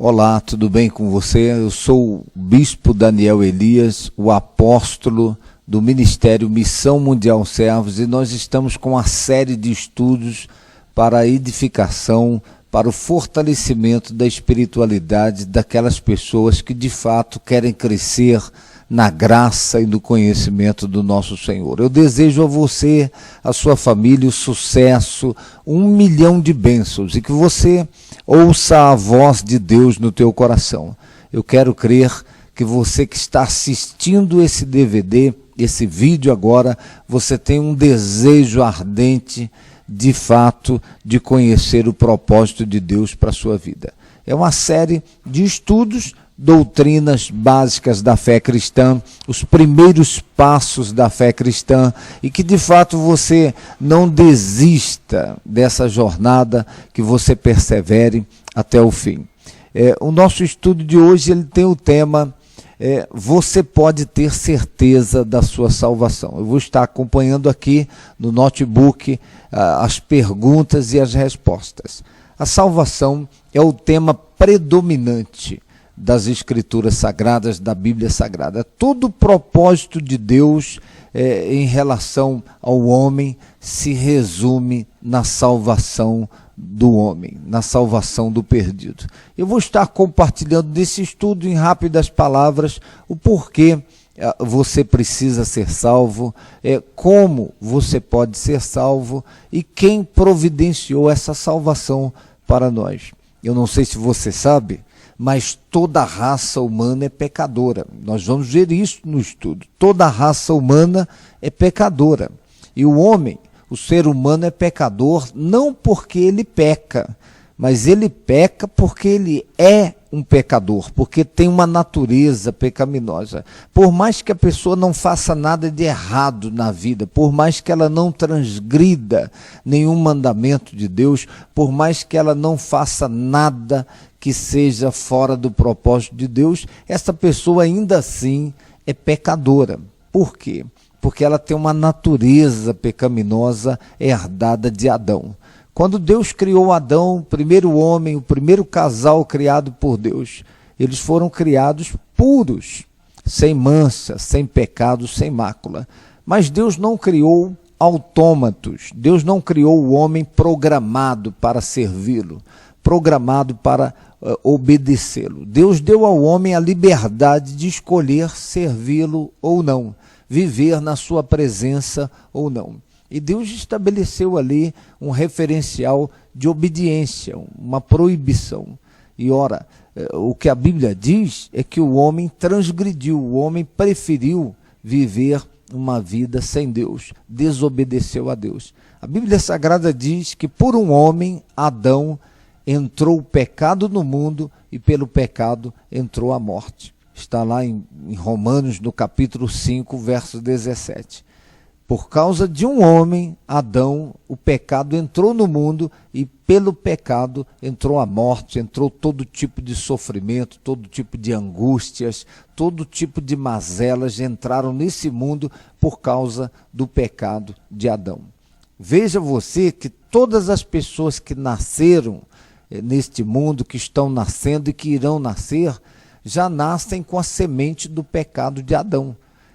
Olá, tudo bem com você? Eu sou o Bispo Daniel Elias, o apóstolo do Ministério Missão Mundial Servos, e nós estamos com uma série de estudos para a edificação, para o fortalecimento da espiritualidade daquelas pessoas que de fato querem crescer na graça e no conhecimento do nosso Senhor. Eu desejo a você, a sua família, o sucesso, 1 milhão de bênçãos, e que você ouça a voz de Deus no teu coração. Eu quero crer que você que está assistindo esse DVD, esse vídeo agora, você tem um desejo ardente, de fato, de conhecer o propósito de Deus para a sua vida. É uma série de estudos, doutrinas básicas da fé cristã, os primeiros passos da fé cristã, e que de fato você não desista dessa jornada, que você persevere até o fim. O nosso estudo de hoje ele tem o tema você pode ter certeza da sua salvação. Eu vou estar acompanhando aqui no notebook as perguntas e as respostas. A salvação é o tema predominante das Escrituras Sagradas, da Bíblia Sagrada. Todo o propósito de Deus em relação ao homem se resume na salvação do homem, na salvação do perdido. Eu vou estar compartilhando nesse estudo, em rápidas palavras, o porquê você precisa ser salvo, como você pode ser salvo e quem providenciou essa salvação para nós. Eu não sei se você sabe, mas toda a raça humana é pecadora. Nós vamos ver isso no estudo. Toda a raça humana é pecadora. E o homem, o ser humano é pecador não porque ele peca, mas ele peca porque ele é um pecador, porque tem uma natureza pecaminosa. Por mais que a pessoa não faça nada de errado na vida, por mais que ela não transgrida nenhum mandamento de Deus, por mais que ela não faça nada que seja fora do propósito de Deus, essa pessoa ainda assim é pecadora. Por quê? Porque ela tem uma natureza pecaminosa herdada de Adão. Quando Deus criou Adão, o primeiro homem, o primeiro casal criado por Deus, eles foram criados puros, sem mancha, sem pecado, sem mácula. Mas Deus não criou autômatos, Deus não criou o homem programado para servi-lo, programado para obedecê-lo. Deus deu ao homem a liberdade de escolher servi-lo ou não, viver na sua presença ou não. E Deus estabeleceu ali um referencial de obediência, uma proibição. E ora, o que a Bíblia diz é que o homem transgrediu, o homem preferiu viver uma vida sem Deus, desobedeceu a Deus. A Bíblia Sagrada diz que por um homem, Adão, entrou o pecado no mundo e pelo pecado entrou a morte. Está lá em Romanos, no capítulo 5, verso 17. Por causa de um homem, Adão, o pecado entrou no mundo e pelo pecado entrou a morte, entrou todo tipo de sofrimento, todo tipo de angústias, todo tipo de mazelas entraram nesse mundo por causa do pecado de Adão. Veja você que todas as pessoas que nasceram neste mundo, que estão nascendo e que irão nascer, já nascem com a semente do pecado de Adão.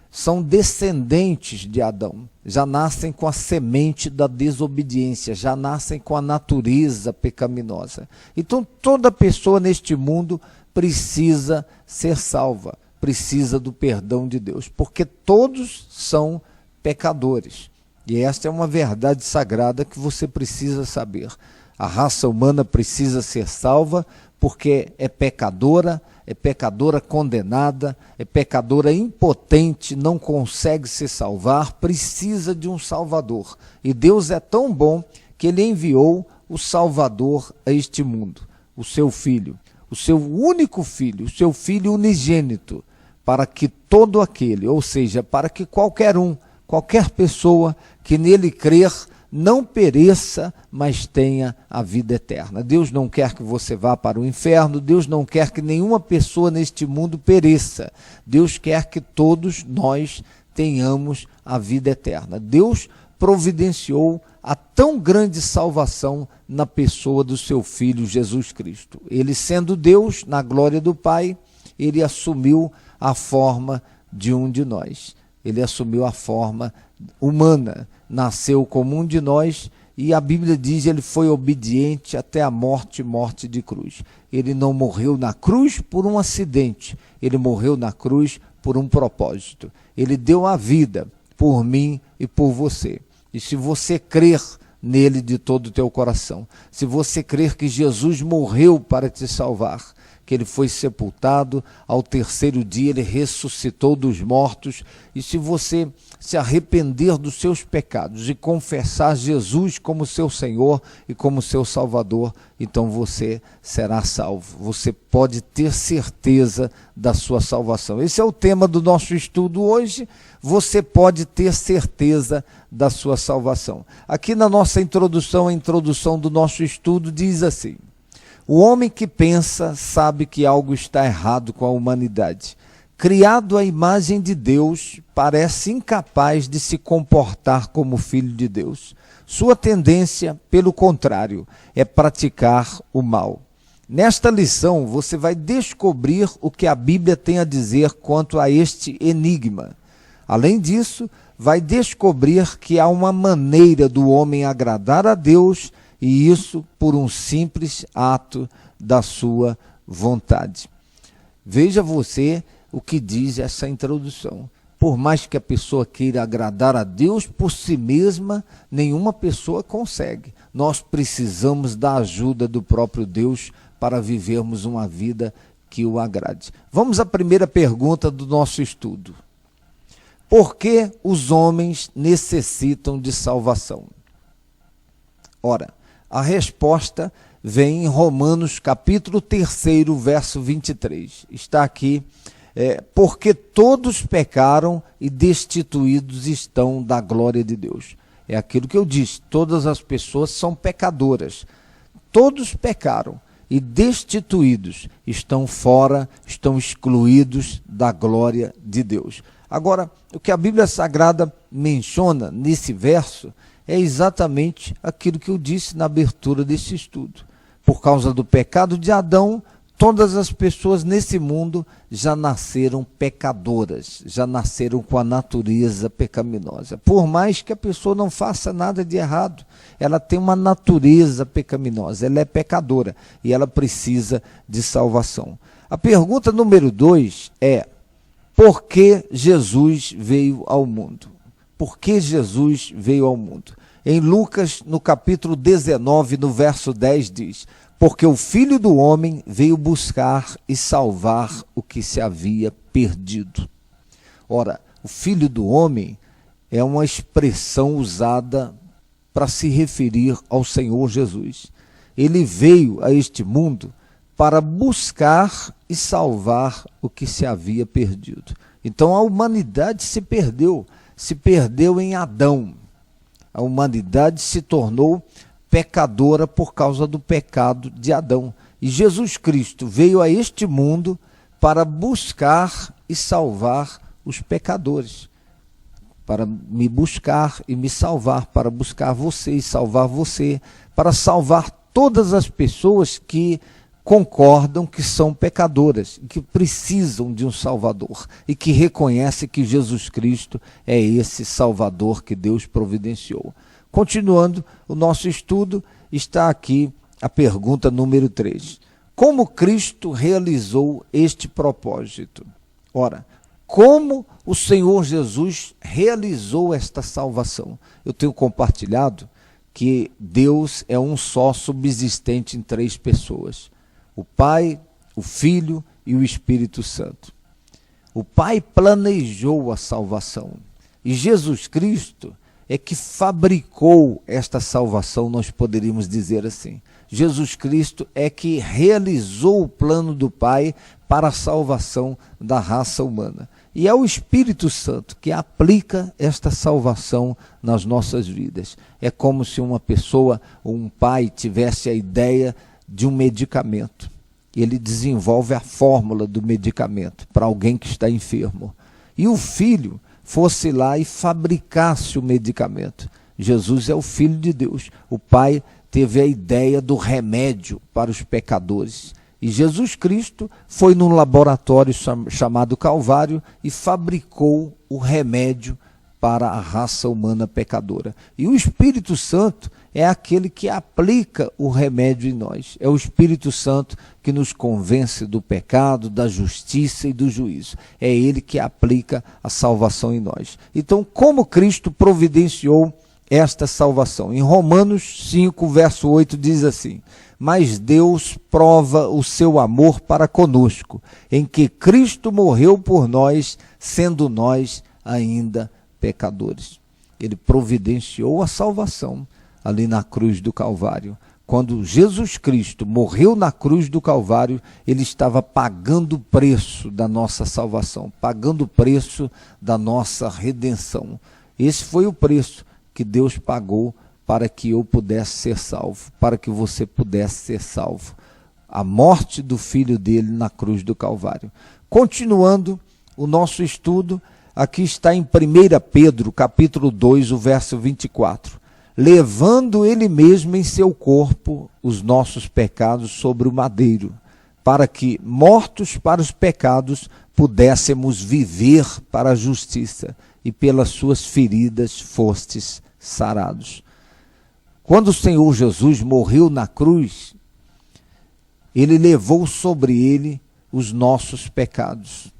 São descendentes de Adão, já nascem com a semente da desobediência, já nascem com a natureza pecaminosa. Então toda pessoa neste mundo precisa ser salva, precisa do perdão de Deus, porque todos são pecadores. E esta é uma verdade sagrada que você precisa saber. A raça humana precisa ser salva porque é pecadora condenada, é pecadora impotente, não consegue se salvar, precisa de um Salvador. E Deus é tão bom que Ele enviou o Salvador a este mundo, o seu Filho, o seu único Filho, o seu Filho unigênito, para que todo aquele, ou seja, para que qualquer pessoa que nele crer, não pereça, mas tenha a vida eterna. Deus não quer que você vá para o inferno, Deus não quer que nenhuma pessoa neste mundo pereça. Deus quer que todos nós tenhamos a vida eterna. Deus providenciou a tão grande salvação na pessoa do seu Filho Jesus Cristo. Ele, sendo Deus, na glória do Pai, ele assumiu a forma de um de nós. Ele assumiu a forma humana, nasceu como um de nós, e a Bíblia diz que ele foi obediente até a morte de cruz. Ele não morreu na cruz por um acidente, ele morreu na cruz por um propósito. Ele deu a vida por mim e por você. E se você crer nele de todo o teu coração, se você crer que Jesus morreu para te salvar, que ele foi sepultado, ao terceiro dia ele ressuscitou dos mortos, e se você se arrepender dos seus pecados e confessar Jesus como seu Senhor e como seu Salvador, então você será salvo. Você pode ter certeza da sua salvação. Esse é o tema do nosso estudo hoje. Você pode ter certeza da sua salvação. Aqui na nossa introdução, a introdução do nosso estudo diz assim: o homem que pensa sabe que algo está errado com a humanidade. Criado à imagem de Deus, parece incapaz de se comportar como filho de Deus. Sua tendência, pelo contrário, é praticar o mal. Nesta lição, você vai descobrir o que a Bíblia tem a dizer quanto a este enigma. Além disso, vai descobrir que há uma maneira do homem agradar a Deus, e isso por um simples ato da sua vontade. Veja você o que diz essa introdução. Por mais que a pessoa queira agradar a Deus por si mesma, nenhuma pessoa consegue. Nós precisamos da ajuda do próprio Deus para vivermos uma vida que o agrade. Vamos à primeira pergunta do nosso estudo. Por que os homens necessitam de salvação? Ora, a resposta vem em Romanos capítulo 3, verso 23. Está aqui: porque todos pecaram e destituídos estão da glória de Deus. É aquilo que eu disse, todas as pessoas são pecadoras. Todos pecaram e destituídos estão fora, estão excluídos da glória de Deus. Agora, o que a Bíblia Sagrada menciona nesse verso é exatamente aquilo que eu disse na abertura desse estudo. Por causa do pecado de Adão, todas as pessoas nesse mundo já nasceram pecadoras, já nasceram com a natureza pecaminosa. Por mais que a pessoa não faça nada de errado, ela tem uma natureza pecaminosa, ela é pecadora e ela precisa de salvação. A pergunta número 2 é: por que Jesus veio ao mundo? Por que Jesus veio ao mundo? Em Lucas, no capítulo 19, no verso 10, diz: porque o Filho do Homem veio buscar e salvar o que se havia perdido. Ora, o Filho do Homem é uma expressão usada para se referir ao Senhor Jesus. Ele veio a este mundo para buscar e salvar o que se havia perdido. Então a humanidade se perdeu em Adão. A humanidade se tornou pecadora por causa do pecado de Adão. E Jesus Cristo veio a este mundo para buscar e salvar os pecadores. Para me buscar e me salvar, para buscar você e salvar você, para salvar todas as pessoas que concordam que são pecadoras, que precisam de um Salvador e que reconhecem que Jesus Cristo é esse Salvador que Deus providenciou. Continuando o nosso estudo, está aqui a pergunta número 3. Como Cristo realizou este propósito? Ora, como o Senhor Jesus realizou esta salvação? Eu tenho compartilhado que Deus é um só, subsistente em 3 pessoas. O Pai, o Filho e o Espírito Santo. O Pai planejou a salvação e Jesus Cristo é que fabricou esta salvação, nós poderíamos dizer assim. Jesus Cristo é que realizou o plano do Pai para a salvação da raça humana. E é o Espírito Santo que aplica esta salvação nas nossas vidas. É como se uma pessoa ou um pai tivesse a ideia de um medicamento. Ele desenvolve a fórmula do medicamento para alguém que está enfermo. E o filho fosse lá e fabricasse o medicamento. Jesus é o Filho de Deus. O Pai teve a ideia do remédio para os pecadores. E Jesus Cristo foi num laboratório chamado Calvário e fabricou o remédio para a raça humana pecadora. E o Espírito Santo é aquele que aplica o remédio em nós. É o Espírito Santo que nos convence do pecado, da justiça e do juízo. É ele que aplica a salvação em nós. Então, como Cristo providenciou esta salvação? Em Romanos 5, verso 8, diz assim: mas Deus prova o seu amor para conosco, em que Cristo morreu por nós, sendo nós ainda pecadores. Ele providenciou a salvação ali na cruz do Calvário. Quando Jesus Cristo morreu na cruz do Calvário, ele estava pagando o preço da nossa salvação, pagando o preço da nossa redenção. Esse foi o preço que Deus pagou para que eu pudesse ser salvo, para que você pudesse ser salvo. A morte do Filho dele na cruz do Calvário. Continuando o nosso estudo, aqui está em 1 Pedro, capítulo 2, o verso 24. Levando ele mesmo em seu corpo os nossos pecados sobre o madeiro, para que, mortos para os pecados, pudéssemos viver para a justiça, e pelas suas feridas fostes sarados. Quando o Senhor Jesus morreu na cruz, ele levou sobre ele os nossos pecados.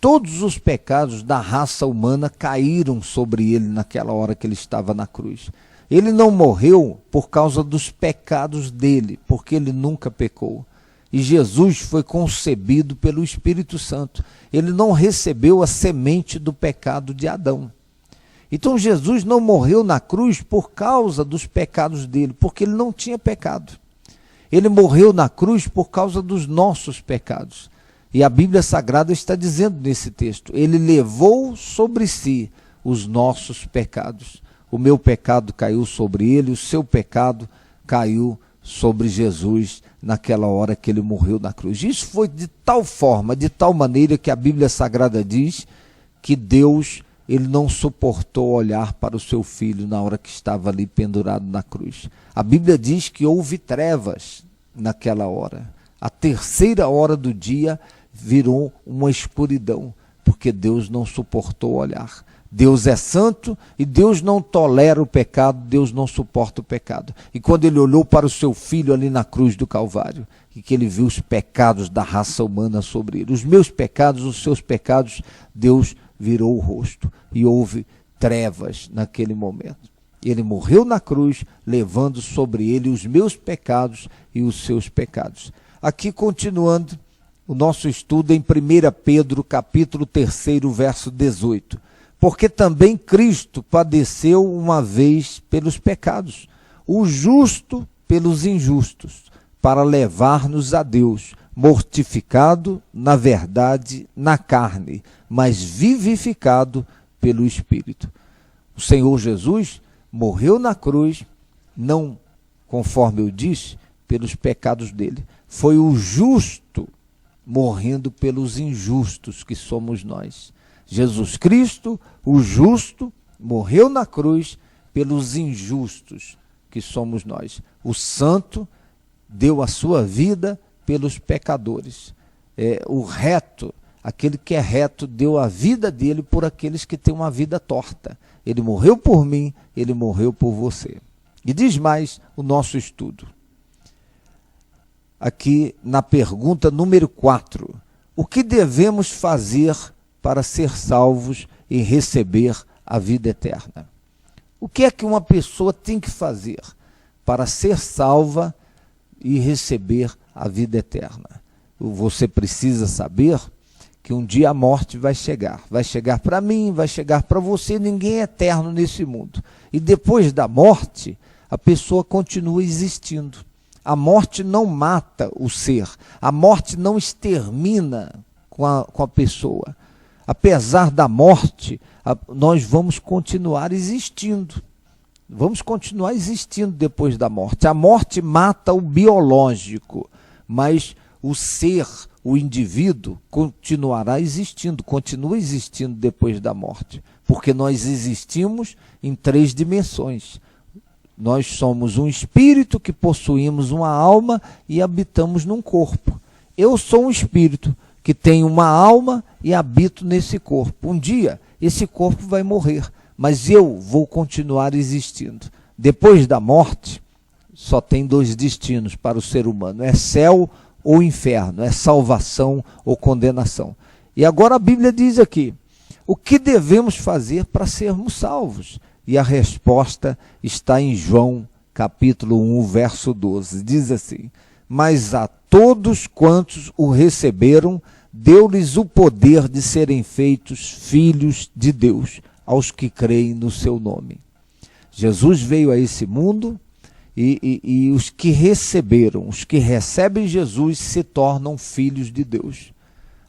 Todos os pecados da raça humana caíram sobre ele naquela hora que ele estava na cruz. Ele não morreu por causa dos pecados dele, porque ele nunca pecou. E Jesus foi concebido pelo Espírito Santo. Ele não recebeu a semente do pecado de Adão. Então Jesus não morreu na cruz por causa dos pecados dele, porque ele não tinha pecado. Ele morreu na cruz por causa dos nossos pecados. E a Bíblia Sagrada está dizendo nesse texto, ele levou sobre si os nossos pecados. O meu pecado caiu sobre ele, o seu pecado caiu sobre Jesus naquela hora que ele morreu na cruz. Isso foi de tal forma, de tal maneira que a Bíblia Sagrada diz que Deus, ele não suportou olhar para o seu filho na hora que estava ali pendurado na cruz. A Bíblia diz que houve trevas naquela hora. A terceira hora do dia virou uma escuridão, porque Deus não suportou olhar. Deus é santo e Deus não tolera o pecado, Deus não suporta o pecado. E quando ele olhou para o seu filho ali na cruz do Calvário, e que ele viu os pecados da raça humana sobre ele, os meus pecados, os seus pecados, Deus virou o rosto e houve trevas naquele momento. Ele morreu na cruz, levando sobre ele os meus pecados e os seus pecados. Aqui continuando o nosso estudo em 1 Pedro, capítulo 3, verso 18. Porque também Cristo padeceu uma vez pelos pecados, o justo pelos injustos, para levar-nos a Deus, mortificado na verdade na carne, mas vivificado pelo Espírito. O Senhor Jesus morreu na cruz, não, conforme eu disse, pelos pecados dele. Foi o justo morrendo pelos injustos que somos nós. Jesus Cristo, o justo, morreu na cruz pelos injustos que somos nós. O santo deu a sua vida pelos pecadores. O reto, aquele que é reto, deu a vida dele por aqueles que têm uma vida torta. Ele morreu por mim, ele morreu por você. E diz mais o nosso estudo. Aqui na pergunta número 4. O que devemos fazer para ser salvos e receber a vida eterna? O que é que uma pessoa tem que fazer para ser salva e receber a vida eterna? Você precisa saber que um dia a morte vai chegar para mim, vai chegar para você, ninguém é eterno nesse mundo. E depois da morte, a pessoa continua existindo. A morte não mata o ser, a morte não extermina com a pessoa. Apesar da morte, nós vamos continuar existindo. Vamos continuar existindo depois da morte. A morte mata o biológico, mas o ser, o indivíduo, continuará existindo, continua existindo depois da morte. porque nós existimos em 3 dimensões. Nós somos um espírito que possuímos uma alma e habitamos num corpo. Eu sou um espírito que tem uma alma e habito nesse corpo. Um dia, esse corpo vai morrer, mas eu vou continuar existindo. Depois da morte, só tem 2 destinos para o ser humano: é céu ou inferno, é salvação ou condenação. E agora a Bíblia diz aqui, o que devemos fazer para sermos salvos? E a resposta está em João, capítulo 1, verso 12. Diz assim: mas a todos quantos o receberam, deu-lhes o poder de serem feitos filhos de Deus, aos que creem no seu nome. Jesus veio a esse mundo e os que receberam, os que recebem Jesus, se tornam filhos de Deus.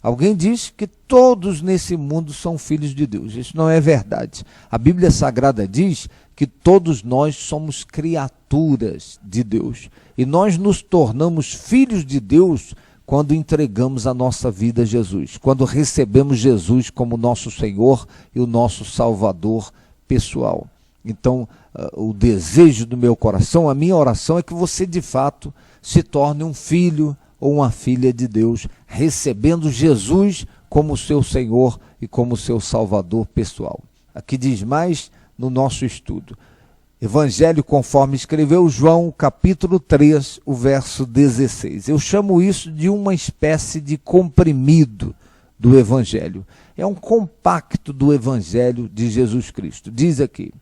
Alguém diz que todos nesse mundo são filhos de Deus. Isso não é verdade. A Bíblia Sagrada diz que todos nós somos criaturas de Deus. E nós nos tornamos filhos de Deus quando entregamos a nossa vida a Jesus, quando recebemos Jesus como nosso Senhor e o nosso Salvador pessoal. Então, o desejo do meu coração, a minha oração é que você de fato se torne um filho ou uma filha de Deus, recebendo Jesus como seu Senhor e como seu Salvador pessoal. Aqui diz mais no nosso estudo. Evangelho conforme escreveu João, capítulo 3, o verso 16. Eu chamo isso de uma espécie de comprimido do Evangelho. É um compacto do Evangelho de Jesus Cristo. Diz aqui: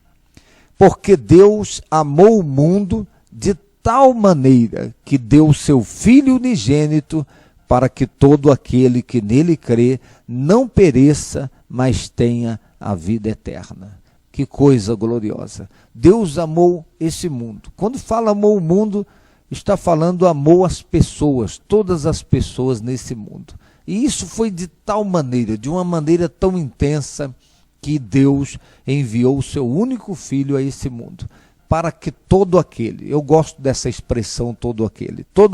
porque Deus amou o mundo de tal maneira que deu o seu Filho unigênito, para que todo aquele que nele crê não pereça, mas tenha a vida eterna. Que coisa gloriosa! Deus amou esse mundo. Quando fala amou o mundo, está falando amou as pessoas, todas as pessoas nesse mundo. E isso foi de tal maneira, de uma maneira tão intensa, que Deus enviou o seu único Filho a esse mundo, para que todo aquele, eu gosto dessa expressão todo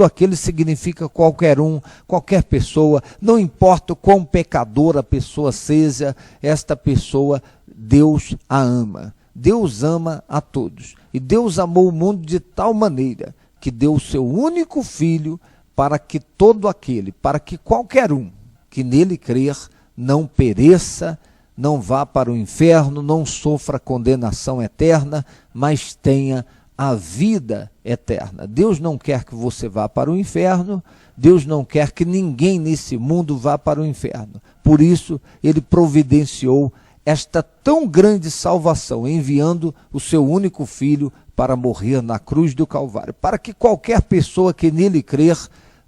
aquele significa qualquer um, qualquer pessoa, não importa o quão pecadora a pessoa seja, esta pessoa, Deus a ama. Deus ama a todos. E Deus amou o mundo de tal maneira que deu o seu único Filho para que todo aquele, para que qualquer um que nele crer não pereça, não vá para o inferno, não sofra condenação eterna, mas tenha a vida eterna. Deus não quer que você vá para o inferno, Deus não quer que ninguém nesse mundo vá para o inferno. Por isso, ele providenciou esta tão grande salvação, enviando o seu único Filho para morrer na cruz do Calvário, para que qualquer pessoa que nele crer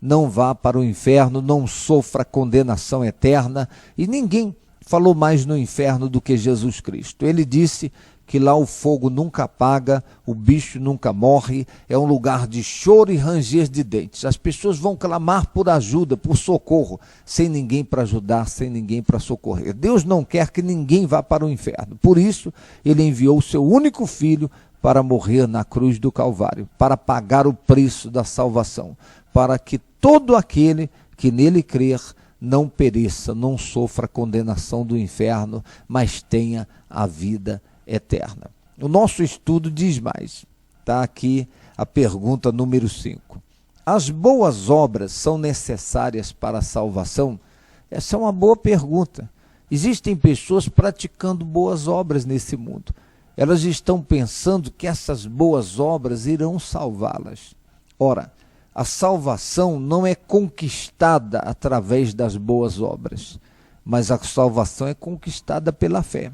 não vá para o inferno, não sofra condenação eterna. E ninguém falou mais no inferno do que Jesus Cristo. Ele disse que lá o fogo nunca apaga, o bicho nunca morre, é um lugar de choro e ranger de dentes. As pessoas vão clamar por ajuda, por socorro, sem ninguém para ajudar, sem ninguém para socorrer. Deus não quer que ninguém vá para o inferno. Por isso, ele enviou o seu único Filho para morrer na cruz do Calvário, para pagar o preço da salvação, para que todo aquele que nele crer não pereça, não sofra condenação do inferno, mas tenha a vida eterna. O nosso estudo diz mais. Está aqui a pergunta número 5. As boas obras são necessárias para a salvação? Essa é uma boa pergunta. Existem pessoas praticando boas obras nesse mundo. Elas estão pensando que essas boas obras irão salvá-las. Ora, a salvação não é conquistada através das boas obras, mas a salvação é conquistada pela fé.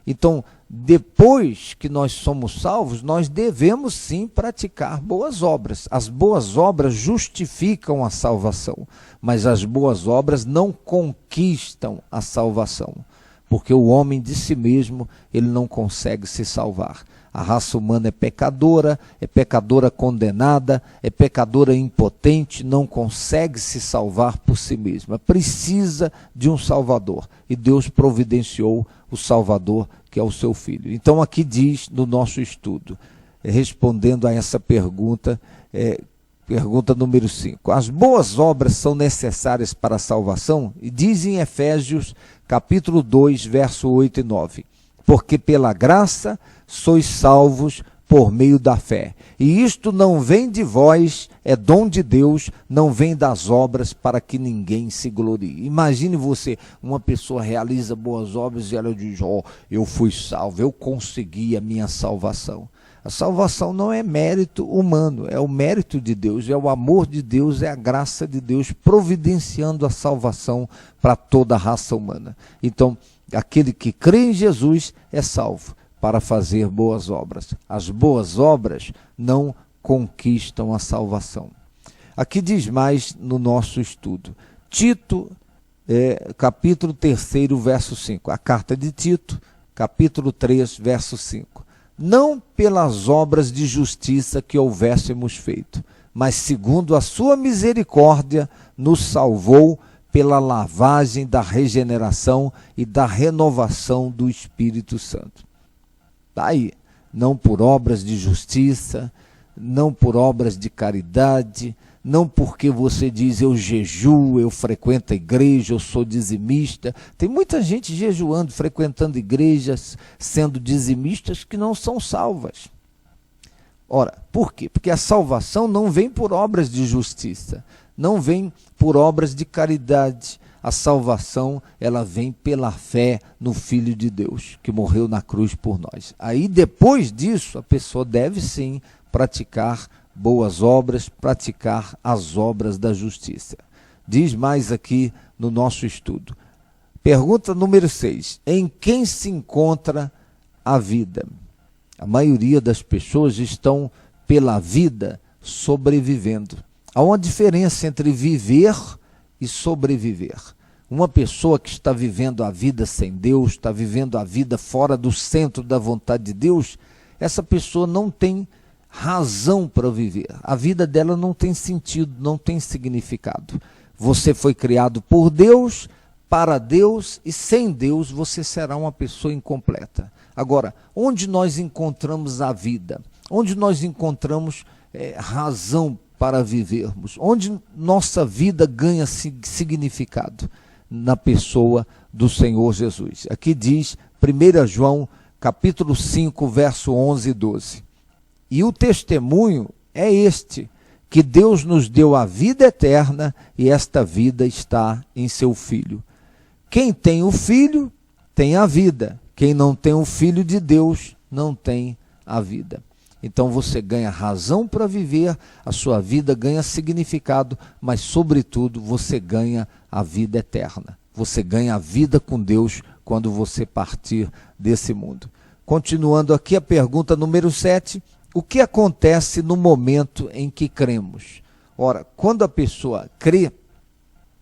Então, depois que nós somos salvos, nós devemos sim praticar boas obras. As boas obras justificam a salvação, mas as boas obras não conquistam a salvação, porque o homem de si mesmo, ele não consegue se salvar. A raça humana é pecadora condenada, é pecadora impotente, não consegue se salvar por si mesma. Precisa de um Salvador. E Deus providenciou o Salvador, que é o seu Filho. Então aqui diz no nosso estudo, respondendo a essa pergunta, pergunta número 5. As boas obras são necessárias para a salvação? E diz em Efésios capítulo 2, verso 8 e 9. porque pela graça sois salvos por meio da fé. E isto não vem de vós, é dom de Deus, não vem das obras para que ninguém se glorie. Imagine você, uma pessoa realiza boas obras e ela diz, eu fui salvo, eu consegui a minha salvação. A salvação não é mérito humano, é o mérito de Deus, é o amor de Deus, é a graça de Deus providenciando a salvação para toda a raça humana. Então, aquele que crê em Jesus é salvo para fazer boas obras. As boas obras não conquistam a salvação. Aqui diz mais no nosso estudo. Tito, capítulo 3, verso 5. A carta de Tito, capítulo 3, verso 5. Não pelas obras de justiça que houvéssemos feito, mas segundo a sua misericórdia, nos salvou pela lavagem da regeneração e da renovação do Espírito Santo. Está aí, não por obras de justiça, não por obras de caridade, não porque você diz eu jejuo, eu frequento a igreja, eu sou dizimista. Tem muita gente jejuando, frequentando igrejas, sendo dizimistas que não são salvas. Ora, por quê? Porque a salvação não vem por obras de justiça, não vem por obras de caridade. A salvação, ela vem pela fé no Filho de Deus, que morreu na cruz por nós. Aí, depois disso, a pessoa deve sim praticar boas obras, praticar as obras da justiça. Diz mais aqui no nosso estudo. Pergunta número 6. Em quem se encontra a vida? A maioria das pessoas estão pela vida sobrevivendo. Há uma diferença entre viver e sobreviver. Uma pessoa que está vivendo a vida sem Deus, está vivendo a vida fora do centro da vontade de Deus, essa pessoa não tem razão para viver. A vida dela não tem sentido, não tem significado. Você foi criado por Deus, para Deus, e sem Deus você será uma pessoa incompleta. Agora, onde nós encontramos a vida? Onde nós encontramos razão para vivermos? Onde nossa vida ganha significado? Na pessoa do Senhor Jesus. Aqui diz 1 João capítulo 5, verso 11 e 12. E o testemunho é este, que Deus nos deu a vida eterna e esta vida está em seu Filho. Quem tem o Filho tem a vida. Quem não tem o Filho de Deus não tem a vida. Então você ganha razão para viver, a sua vida ganha significado, mas sobretudo você ganha a vida eterna. Você ganha a vida com Deus quando você partir desse mundo. Continuando aqui a pergunta número 7, o que acontece no momento em que cremos? Ora, quando a pessoa crê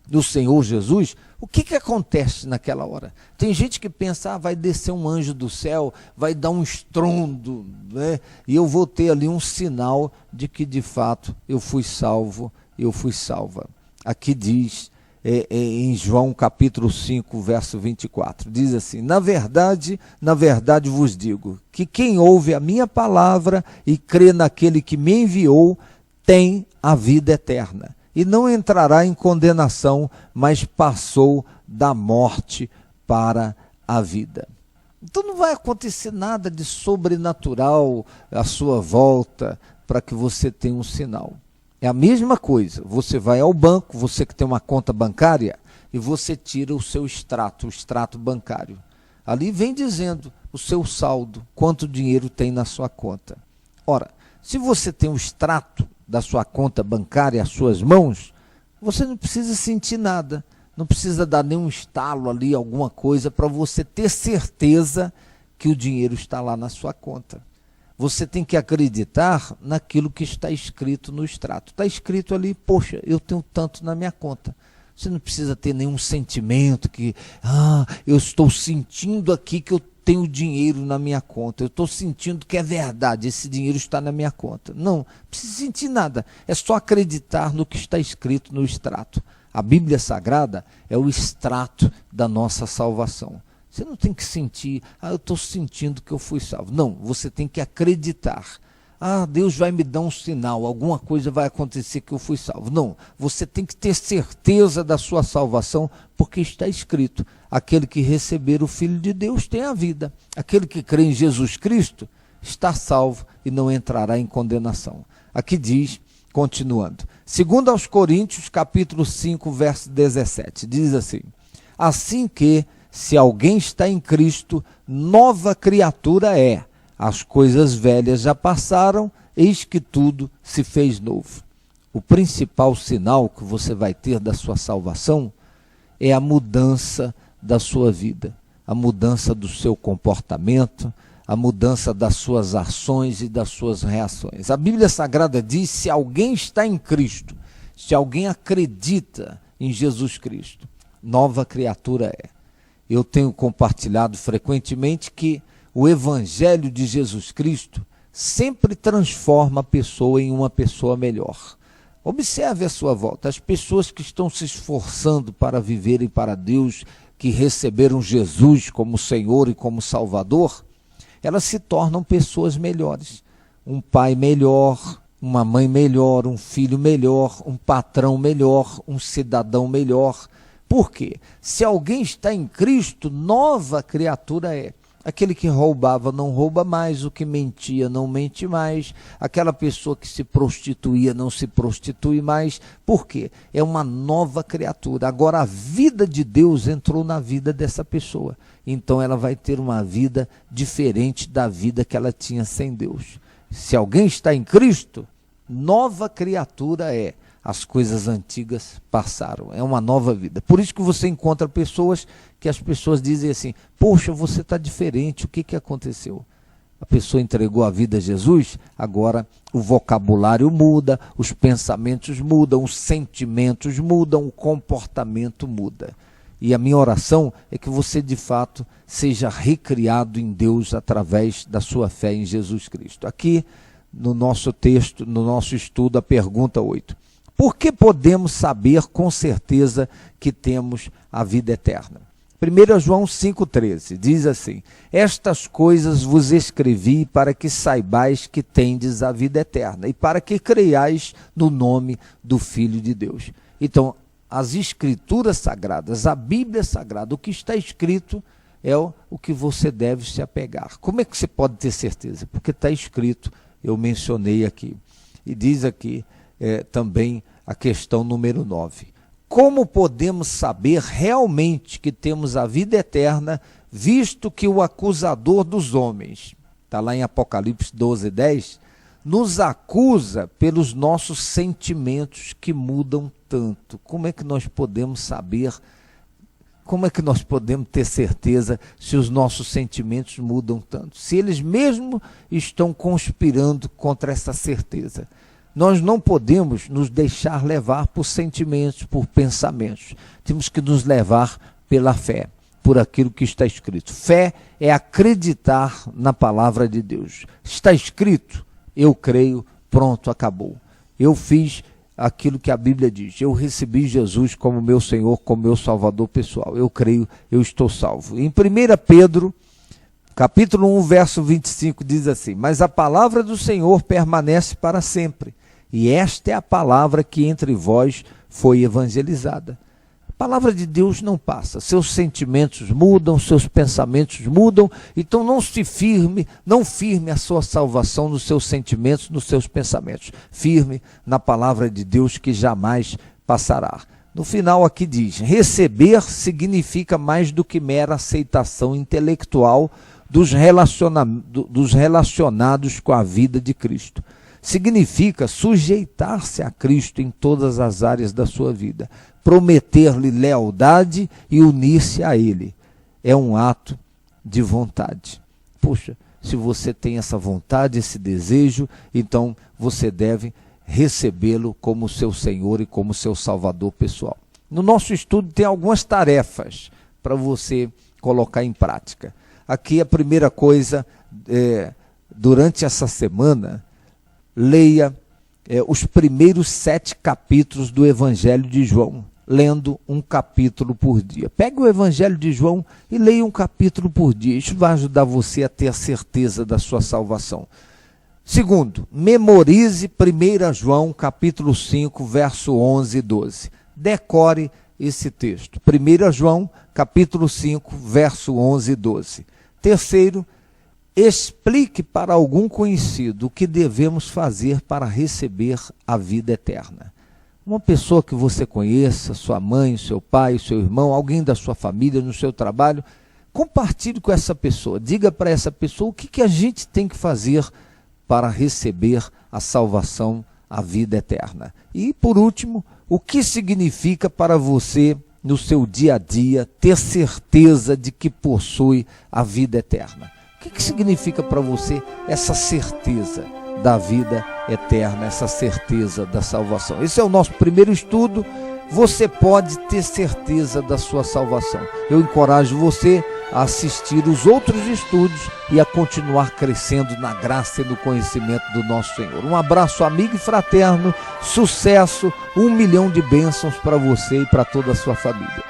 no Senhor Jesus, o que acontece naquela hora? Tem gente que pensa, vai descer um anjo do céu, vai dar um estrondo, né? E eu vou ter ali um sinal de que de fato eu fui salvo, eu fui salva. Aqui diz, em João capítulo 5, verso 24, diz assim, na verdade vos digo, que quem ouve a minha palavra e crê naquele que me enviou, tem a vida eterna. E não entrará em condenação, mas passou da morte para a vida. Então não vai acontecer nada de sobrenatural à sua volta para que você tenha um sinal. É a mesma coisa, você vai ao banco, você que tem uma conta bancária, e você tira o seu extrato, o extrato bancário. Ali vem dizendo o seu saldo, quanto dinheiro tem na sua conta. Ora, se você tem o extrato da sua conta bancária às suas mãos, você não precisa sentir nada, não precisa dar nenhum estalo ali, alguma coisa, para você ter certeza que o dinheiro está lá na sua conta. Você tem que acreditar naquilo que está escrito no extrato. Está escrito ali, poxa, eu tenho tanto na minha conta. Você não precisa ter nenhum sentimento que, eu estou sentindo aqui que eu tenho dinheiro na minha conta, eu estou sentindo que é verdade, esse dinheiro está na minha conta. Não precisa sentir nada, é só acreditar no que está escrito no extrato. A Bíblia Sagrada é o extrato da nossa salvação. Você não tem que sentir, eu estou sentindo que eu fui salvo. Não, você tem que acreditar. Deus vai me dar um sinal, alguma coisa vai acontecer que eu fui salvo. Não, você tem que ter certeza da sua salvação, porque está escrito: aquele que receber o Filho de Deus tem a vida. Aquele que crê em Jesus Cristo está salvo e não entrará em condenação. Aqui diz, continuando, 2 aos Coríntios, capítulo 5, verso 17, diz assim: assim que, se alguém está em Cristo, nova criatura é. As coisas velhas já passaram, eis que tudo se fez novo. O principal sinal que você vai ter da sua salvação é a mudança da sua vida, a mudança do seu comportamento, a mudança das suas ações e das suas reações. A Bíblia Sagrada diz: se alguém está em Cristo, se alguém acredita em Jesus Cristo, nova criatura é. Eu tenho compartilhado frequentemente que o Evangelho de Jesus Cristo sempre transforma a pessoa em uma pessoa melhor. Observe à sua volta, as pessoas que estão se esforçando para viverem para Deus, que receberam Jesus como Senhor e como Salvador, elas se tornam pessoas melhores. Um pai melhor, uma mãe melhor, um filho melhor, um patrão melhor, um cidadão melhor. Por quê? Se alguém está em Cristo, nova criatura é. Aquele que roubava não rouba mais, o que mentia não mente mais, aquela pessoa que se prostituía não se prostitui mais. Por quê? É uma nova criatura. Agora a vida de Deus entrou na vida dessa pessoa. Então ela vai ter uma vida diferente da vida que ela tinha sem Deus. Se alguém está em Cristo, nova criatura é. As coisas antigas passaram, é uma nova vida. Por isso que você encontra pessoas que as pessoas dizem assim: poxa, você está diferente, o que aconteceu? A pessoa entregou a vida a Jesus, agora o vocabulário muda, os pensamentos mudam, os sentimentos mudam, o comportamento muda. E a minha oração é que você de fato seja recriado em Deus através da sua fé em Jesus Cristo. Aqui no nosso texto, no nosso estudo, a pergunta 8. Por que podemos saber com certeza que temos a vida eterna? 1 João 5,13 diz assim: estas coisas vos escrevi para que saibais que tendes a vida eterna e para que creiais no nome do Filho de Deus. Então, as Escrituras Sagradas, a Bíblia Sagrada, o que está escrito é o que você deve se apegar. Como é que você pode ter certeza? Porque está escrito, eu mencionei aqui. E diz aqui também a questão número 9. Como podemos saber realmente que temos a vida eterna, visto que o acusador dos homens, está lá em Apocalipse 12:10, nos acusa pelos nossos sentimentos que mudam tanto? Como é que nós podemos saber, como é que nós podemos ter certeza se os nossos sentimentos mudam tanto? Se eles mesmo estão conspirando contra essa certeza. Nós não podemos nos deixar levar por sentimentos, por pensamentos. Temos que nos levar pela fé, por aquilo que está escrito. Fé é acreditar na palavra de Deus. Está escrito, eu creio, pronto, acabou. Eu fiz aquilo que a Bíblia diz. Eu recebi Jesus como meu Senhor, como meu Salvador pessoal. Eu creio, eu estou salvo. Em 1 Pedro, capítulo 1, verso 25, diz assim: mas a palavra do Senhor permanece para sempre. E esta é a palavra que entre vós foi evangelizada. A palavra de Deus não passa. Seus sentimentos mudam, seus pensamentos mudam. Então não firme a sua salvação nos seus sentimentos, nos seus pensamentos. Firme na palavra de Deus que jamais passará. No final aqui diz: receber significa mais do que mera aceitação intelectual dos relacionados com a vida de Cristo. Significa sujeitar-se a Cristo em todas as áreas da sua vida, prometer-lhe lealdade e unir-se a Ele. É um ato de vontade. Puxa, se você tem essa vontade, esse desejo, então você deve recebê-lo como seu Senhor e como seu Salvador pessoal. No nosso estudo tem algumas tarefas para você colocar em prática. Aqui a primeira coisa, durante essa semana, leia os primeiros 7 capítulos do Evangelho de João, lendo um capítulo por dia. Pegue o Evangelho de João e leia um capítulo por dia. Isso vai ajudar você a ter a certeza da sua salvação. Segundo, memorize 1 João capítulo 5, verso 11 e 12. Decore esse texto. 1 João capítulo 5, verso 11 e 12. Terceiro, explique para algum conhecido o que devemos fazer para receber a vida eterna. Uma pessoa que você conheça, sua mãe, seu pai, seu irmão, alguém da sua família, no seu trabalho, compartilhe com essa pessoa. Diga para essa pessoa o que a gente tem que fazer para receber a salvação, a vida eterna. E, por último, o que significa para você, no seu dia a dia, ter certeza de que possui a vida eterna? O que significa para você essa certeza da vida eterna, essa certeza da salvação? Esse é o nosso primeiro estudo. Você pode ter certeza da sua salvação. Eu encorajo você a assistir os outros estudos e a continuar crescendo na graça e no conhecimento do nosso Senhor. Um abraço amigo e fraterno, sucesso, 1 milhão de bênçãos para você e para toda a sua família.